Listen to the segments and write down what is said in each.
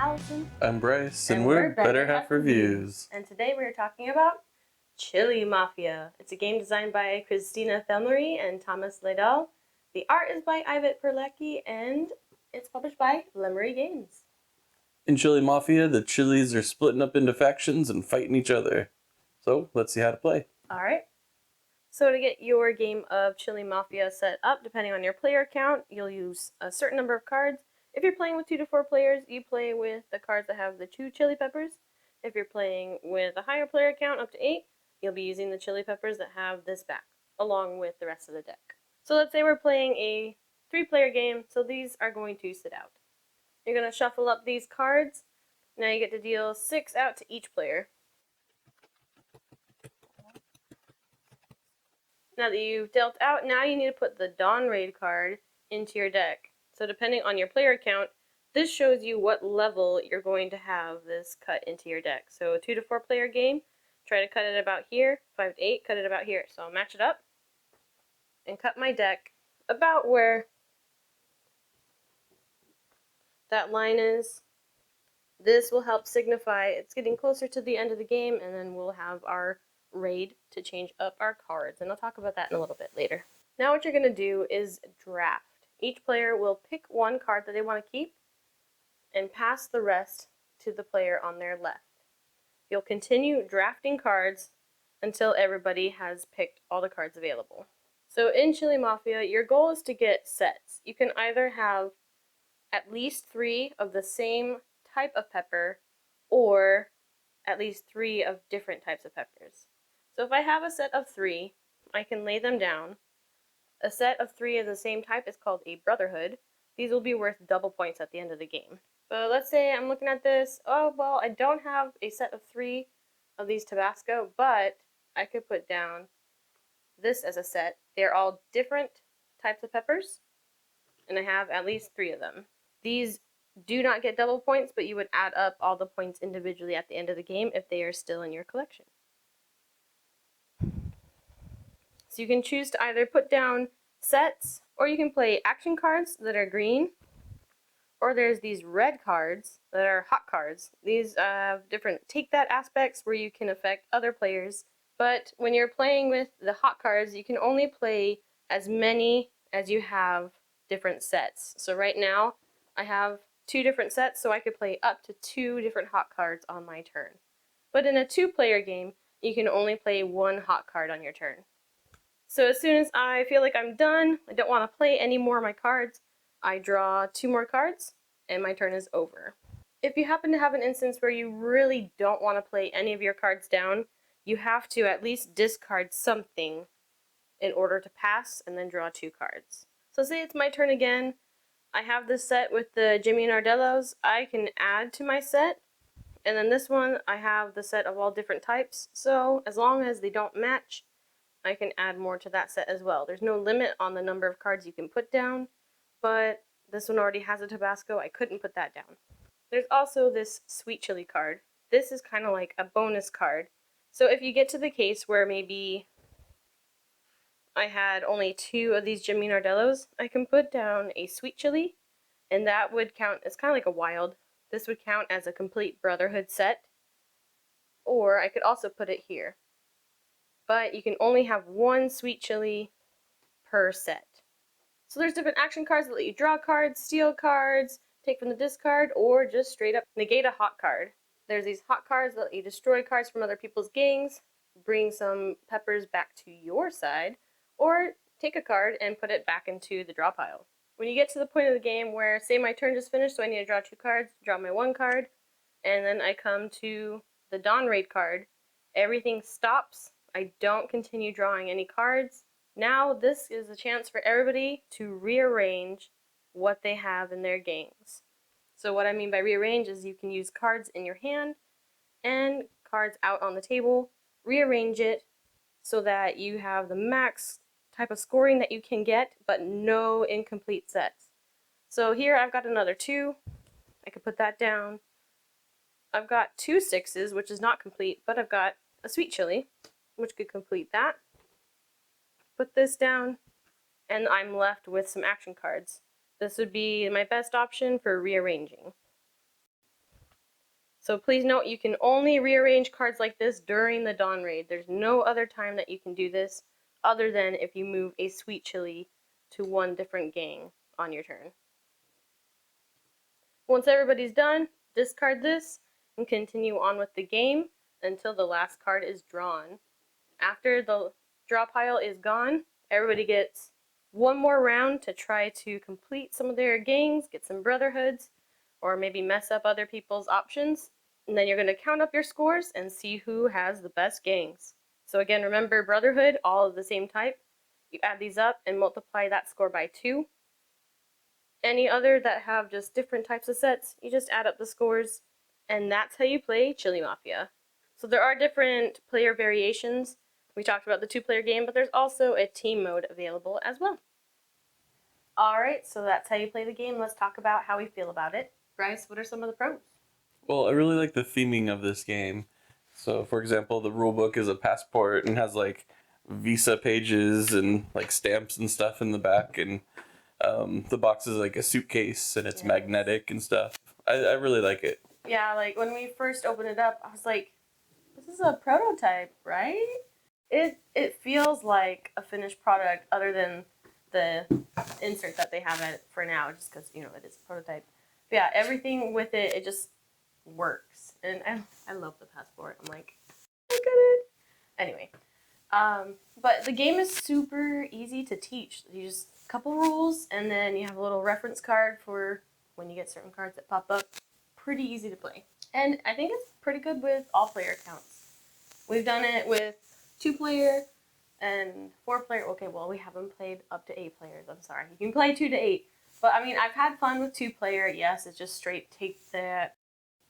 Alison. I'm Bryce, and we're Better Half Reviews. And today we're talking about Chili Mafia. It's a game designed by Christina Lemery and Thomas Ledel. The art is by Ivet Perlecki, and it's published by Lemery Games. In Chili Mafia, the Chili's are splitting up into factions and fighting each other. So, let's see how to play. Alright. So to get your game of Chili Mafia set up, depending on your player count, you'll use a certain number of cards. If you're playing with 2 to 4 players, you play with the cards that have the 2 chili peppers. If you're playing with a higher player count, up to 8, you'll be using the chili peppers that have this back, along with the rest of the deck. So let's say we're playing a 3-player game, so these are going to sit out. You're going to shuffle up these cards. Now you get to deal 6 out to each player. Now that you've dealt out, now you need to put the Dawn Raid card into your deck. So depending on your player count, this shows you what level you're going to have this cut into your deck. So a 2 to 4 player game, try to cut it about here. 5 to 8, cut it about here. So I'll match it up and cut my deck about where that line is. This will help signify it's getting closer to the end of the game, and then we'll have our raid to change up our cards, and I'll talk about that in a little bit later. Now what you're going to do is draft. Each player will pick one card that they want to keep and pass the rest to the player on their left. You'll continue drafting cards until everybody has picked all the cards available. So in Chili Mafia, your goal is to get sets. You can either have at least 3 of the same type of pepper or at least 3 of different types of peppers. So if I have a set of 3, I can lay them down. A set of 3 of the same type is called a Brotherhood. These will be worth double points at the end of the game. So let's say I'm looking at this, oh well, I don't have a set of 3 of these Tabasco, but I could put down this as a set. They're all different types of peppers, and I have at least 3 of them. These do not get double points, but you would add up all the points individually at the end of the game if they are still in your collection. So you can choose to either put down sets, or you can play action cards that are green, or there's these red cards that are hot cards. These have different take that aspects where you can affect other players, but when you're playing with the hot cards, you can only play as many as you have different sets. So right now, I have 2 different sets, so I could play up to 2 different hot cards on my turn. But in a 2-player game, you can only play 1 hot card on your turn. So as soon as I feel like I'm done, I don't want to play any more of my cards, I draw 2 more cards, and my turn is over. If you happen to have an instance where you really don't want to play any of your cards down, you have to at least discard something in order to pass and then draw 2 cards. So say it's my turn again. I have this set with the Jimmy Nardellos. I can add to my set, and then this one I have the set of all different types, so as long as they don't match, I can add more to that set as well. There's no limit on the number of cards you can put down, but this one already has a Tabasco. I couldn't put that down. There's also this sweet chili card. This is kind of like a bonus card. So if you get to the case where maybe I had only 2 of these Jimmy Nardellos, I can put down a sweet chili, and that would count as kind of like a wild. This would count as a complete Brotherhood set, or I could also put it here. But you can only have 1 sweet chili per set. So there's different action cards that let you draw cards, steal cards, take from the discard, or just straight up negate a hot card. There's these hot cards that let you destroy cards from other people's gangs, bring some peppers back to your side, or take a card and put it back into the draw pile. When you get to the point of the game where, say my turn just finished, so I need to draw 2 cards, draw my 1 card, and then I come to the Dawn Raid card, everything stops. I don't continue drawing any cards. Now this is a chance for everybody to rearrange what they have in their gangs. So what I mean by rearrange is you can use cards in your hand and cards out on the table, rearrange it so that you have the max type of scoring that you can get, but no incomplete sets. So here I've got another 2. I could put that down. I've got 2 6s, which is not complete, but I've got a sweet chili, which could complete that. Put this down, and I'm left with some action cards. This would be my best option for rearranging. So please note, you can only rearrange cards like this during the Dawn Raid. There's no other time that you can do this other than if you move a Sweet Chili to one different gang on your turn. Once everybody's done, discard this and continue on with the game until the last card is drawn. After the draw pile is gone, everybody gets one more round to try to complete some of their gangs, get some brotherhoods, or maybe mess up other people's options. And then you're going to count up your scores and see who has the best gangs. So again, remember brotherhood, all of the same type. You add these up and multiply that score by 2. Any other that have just different types of sets, you just add up the scores, and that's how you play Chili Mafia. So there are different player variations. We talked about the 2-player game, but there's also a team mode available as well. Alright, so that's how you play the game. Let's talk about how we feel about it. Bryce, what are some of the pros? Well, I really like the theming of this game. So, for example, the rulebook is a passport and has like visa pages and like stamps and stuff in the back, and the box is like a suitcase and it's magnetic and stuff. I really like it. Yeah, like when we first opened it up, I was like, this is a prototype, right? It feels like a finished product other than the insert that they have in it for now, just because, it is a prototype. But yeah, everything with it, it just works. And I love the passport. I'm like, look at it. Anyway, but the game is super easy to teach. You just a couple rules, and then you have a little reference card for when you get certain cards that pop up. Pretty easy to play. And I think it's pretty good with all player accounts. We've done it with 2-player and 4-player. Okay, well, we haven't played up to 8 players. I'm sorry. You can play 2 to 8. But, I mean, I've had fun with 2-player. Yes, it's just straight take that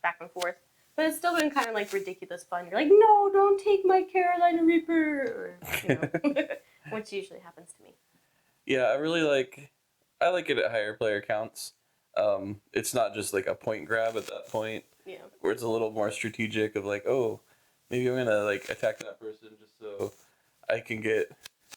back and forth. But it's still been kind of, like, ridiculous fun. You're like, no, don't take my Carolina Reaper. Or, which usually happens to me. Yeah, I like it at higher player counts. It's not just like a point grab at that point. Yeah. Where it's a little more strategic of like, oh, maybe I'm gonna like attack that person just so I can get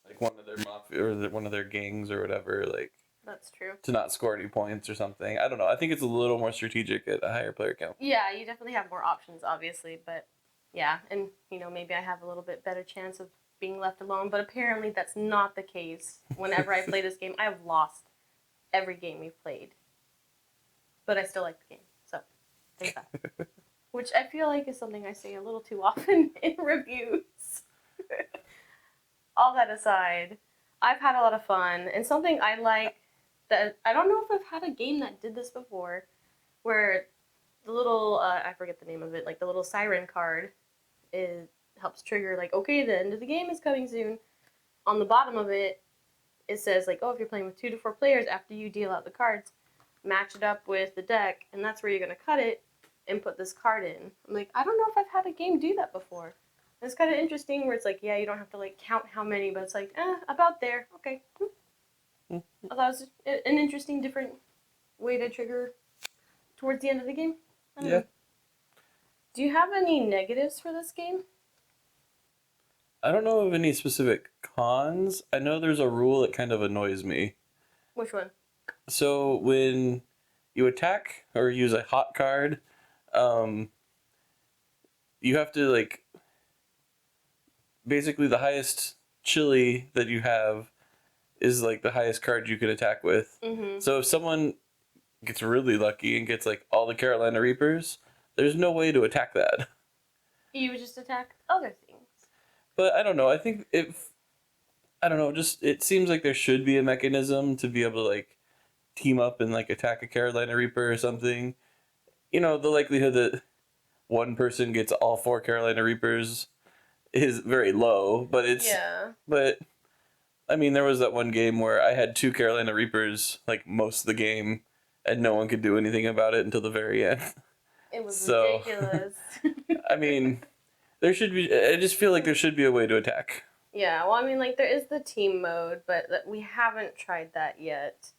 like one of their mafia or one of their gangs or whatever, like. That's true. To not score any points or something. I don't know. I think it's a little more strategic at a higher player count. Yeah, you definitely have more options, obviously, but yeah, and maybe I have a little bit better chance of being left alone, but apparently that's not the case. Whenever I play this game, I have lost every game we've played, but I still like the game, so thank God. Which I feel like is something I say a little too often in reviews. All that aside, I've had a lot of fun, and something I like that I don't know if I've had a game that did this before, where the little I forget the name of it, like the little siren card, helps trigger like, okay, the end of the game is coming soon. On the bottom of it, it says like, oh, if you're playing with 2 to 4 players, after you deal out the cards, match it up with the deck, and that's where you're gonna cut it and put this card in. I'm like, I don't know if I've had a game do that before. And it's kind of interesting where it's like, yeah, you don't have to like count how many, but it's like, about there, okay. I thought it was an interesting, different way to trigger towards the end of the game. I don't know. Do you have any negatives for this game? I don't know of any specific cons. I know there's a rule that kind of annoys me. Which one? So when you attack or use a hot card, you have to like basically the highest chili that you have is like the highest card you could attack with. Mm-hmm. So if someone gets really lucky and gets like all the Carolina Reapers, there's no way to attack that. You would just attack other things. But I don't know. I think I don't know. Just it seems like there should be a mechanism to be able to like team up and like attack a Carolina Reaper or something. The likelihood that one person gets all 4 Carolina Reapers is very low, but But I mean, there was that one game where I had 2 Carolina Reapers like most of the game, and no one could do anything about it until the very end. It was ridiculous. I mean, there should be. I just feel like there should be a way to attack. Yeah, well, I mean, like there is the team mode, but we haven't tried that yet.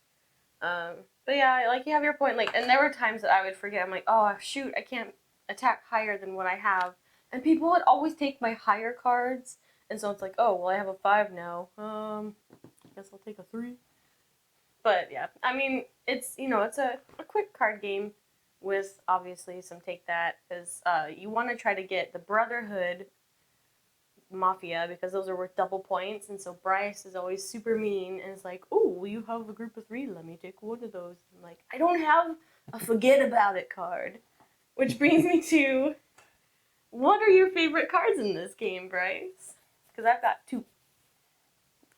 But yeah, like you have your point. Like, and there were times that I would forget. I'm like, oh shoot, I can't attack higher than what I have, and people would always take my higher cards. And so it's like, oh, well, I have a 5 now. I guess I'll take a 3. But yeah, I mean, it's, it's a quick card game. with obviously some take that, because you want to try to get the Brotherhood Mafia because those are worth double points, and so Bryce is always super mean and is like, "Oh, you have a group of 3. Let me take one of those." I'm like, "I don't have a forget about it card," which brings me to, what are your favorite cards in this game, Bryce? Because I've got 2.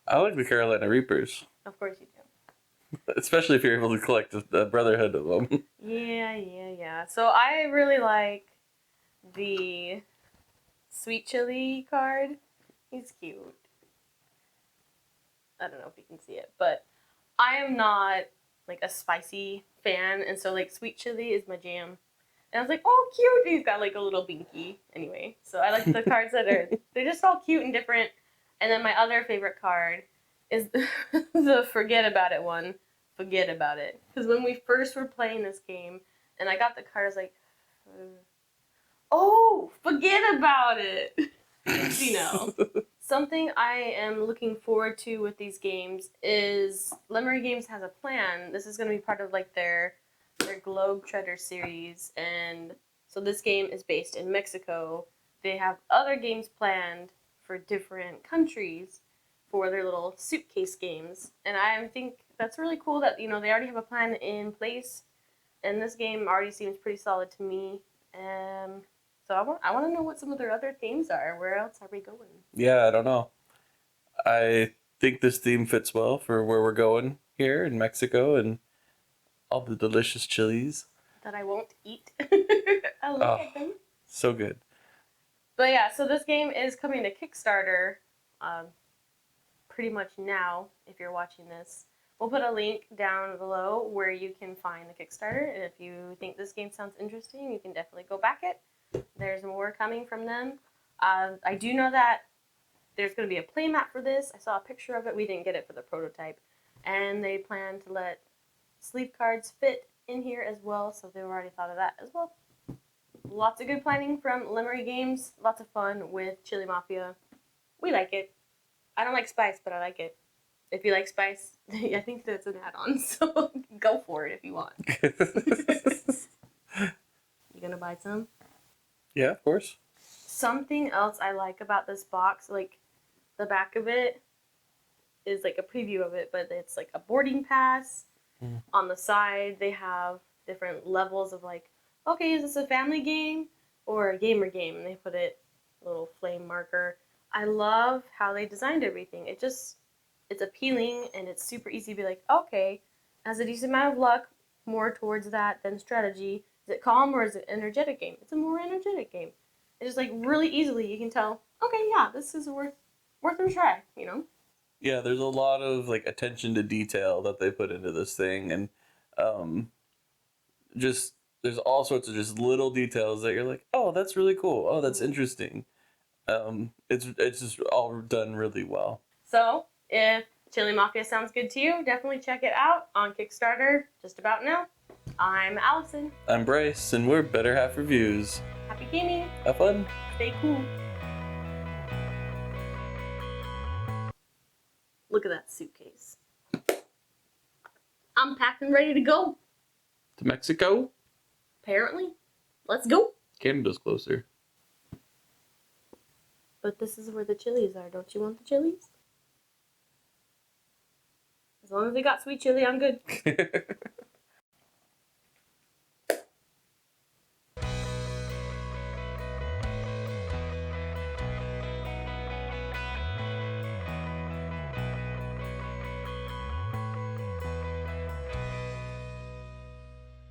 I like the Carolina Reapers, Of course you do. especially if you're able to collect the Brotherhood of them. Yeah. So I really like the Sweet Chili card. He's cute. I don't know if you can see it, but I am not like a spicy fan, and so like Sweet Chili is my jam. And I was like, oh, cute. He's got like a little binky. Anyway, so I like the cards that are, they're just all cute and different. And then my other favorite card is the Forget About It one. Forget About It. Because when we first were playing this game, and I got the card, I was like, oh, forget about it. You know. Something I am looking forward to with these games is Lemery Games has a plan. This is going to be part of like their Globetrotter series, and so this game is based in Mexico. They have other games planned for different countries for their little suitcase games, and I think that's really cool that they already have a plan in place, and this game already seems pretty solid to me. So I want to know what some of their other themes are. Where else are we going? Yeah, I don't know. I think this theme fits well for where we're going here in Mexico and all the delicious chilies. That I won't eat. I look Oh, at them. so good. But yeah, so this game is coming to Kickstarter pretty much now, if you're watching this. We'll put a link down below where you can find the Kickstarter, and if you think this game sounds interesting, you can definitely go back it. There's more coming from them. I do know that there's going to be a playmat for this. I saw a picture of it. We didn't get it for the prototype. And they plan to let sleeve cards fit in here as well, so they've already thought of that as well. Lots of good planning from Lemery Games. Lots of fun with Chili Mafia. We like it. I don't like spice, but I like it. If you like spice, I think that's an add-on, so go for it if you want. You gonna buy some? Yeah, of course. Something else I like about this box, like the back of it is like a preview of it, but it's like a boarding pass. On the side, they have different levels of like, okay, is this a family game or a gamer game? And they put it a little flame marker. I love how they designed everything. It's appealing, and it's super easy to be like, okay, has a decent amount of luck, more towards that than strategy. Is it calm or is it energetic game? It's a more energetic game. It's just like really easily you can tell, okay, yeah, this is worth a try, Yeah, there's a lot of like attention to detail that they put into this thing, and um, just there's all sorts of just little details that you're like, oh, that's really cool. Oh, that's interesting. It's just all done really well. So, if Chili Mafia sounds good to you, definitely check it out on Kickstarter just about now. I'm Allison. I'm Bryce, and we're Better Half Reviews. Happy gaming. Have fun. Stay cool. Look at that suitcase. I'm packed and ready to go. To Mexico? Apparently. Let's go. Canada's closer. But this is where the chilies are. Don't you want the chilies? As long as they got sweet chili, I'm good.